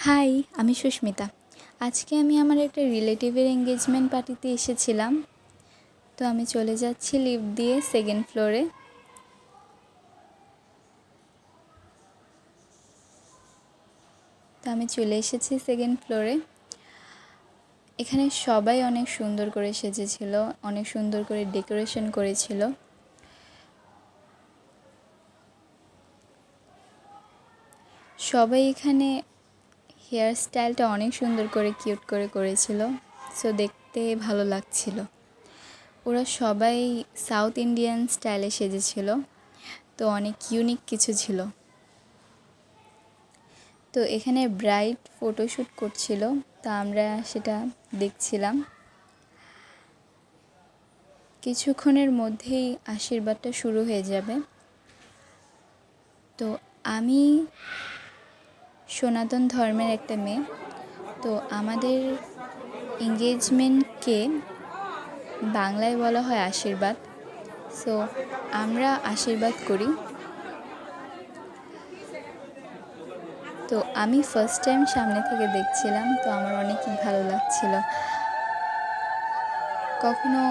High, আমি সুস্মিতা। আজকে আমি আমার একটা রিলেটিভের এঙ্গেজমেন্ট পার্টিতে এসেছিলাম। তো আমি চলে যাচ্ছি লিফট দিয়ে সেকেন্ড ফ্লোরে। তো আমি চলে এসেছি সেকেন্ড ফ্লোরে। এখানে সবাই অনেক সুন্দর করে সেজেছিল, অনেক সুন্দর করে ডেকোরেশন করেছিল। সবাই এখানে হেয়ার স্টাইলটা অনেক সুন্দর করে কিউট করে করেছিল, সো দেখতে ভালো লাগছিল। ওরা সবাই সাউথ ইন্ডিয়ান স্টাইলে সেজেছিল, তো অনেক ইউনিক কিছু ছিল। তো এখানে ব্রাইড ফটোশ্যুট করছিল, তা আমরা সেটা দেখছিলাম। কিছুক্ষণের মধ্যেই আশীর্বাদটা শুরু হয়ে যাবে। তো আমি সনাতন ধর্মের একটা মেয়ে, তো আমাদের এঙ্গেজমেন্টকে বাংলায় বলা হয় আশীর্বাদ। সো আমরা আশীর্বাদ করি। তো আমি ফার্স্ট টাইম সামনে থেকে দেখছিলাম, তো আমার অনেক ভালো লাগছিল। কখনো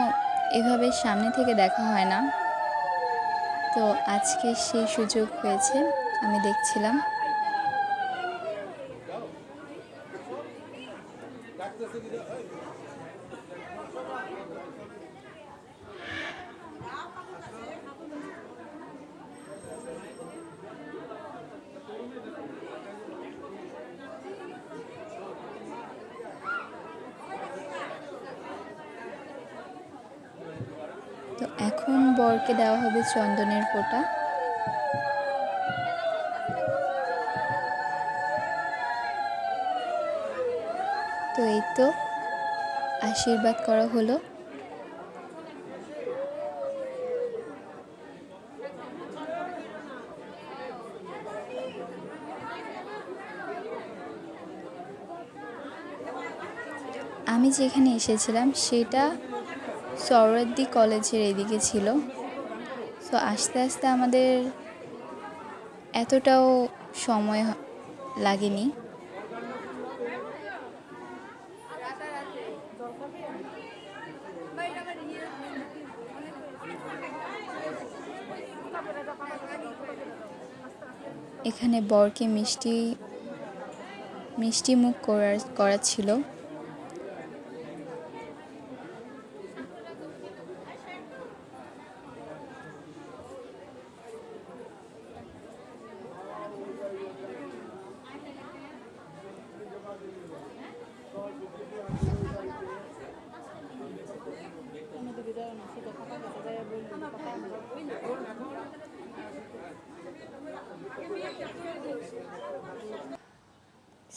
এভাবে সামনে থেকে দেখা হয় না, তো আজকে সেই সুযোগ হয়েছে, আমি দেখছিলাম। তো এখন বরকে দেওয়া হবে চন্দনের ফোঁটা। তো এই তো আশীর্বাদ করা হলো। আমি যেখানে এসেছিলাম সেটা সরোয়ার্দী কলেজের এদিকে ছিল। সো আস্তে আস্তে আমাদের এতটাও সময় লাগেনি। এখানে বরকে মিষ্টি মুখ করাচ্ছিল।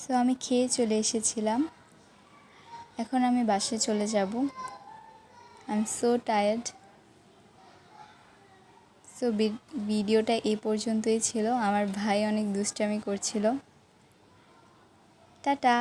সো আমি খেয়ে চলে এসেছিলাম। এখন আমি বাসায় চলে যাব। I am so tired. So ভিডিওটা এই পর্যন্তই ছিল। আমার ভাই অনেক দুষ্টামি করছিল। টাটা।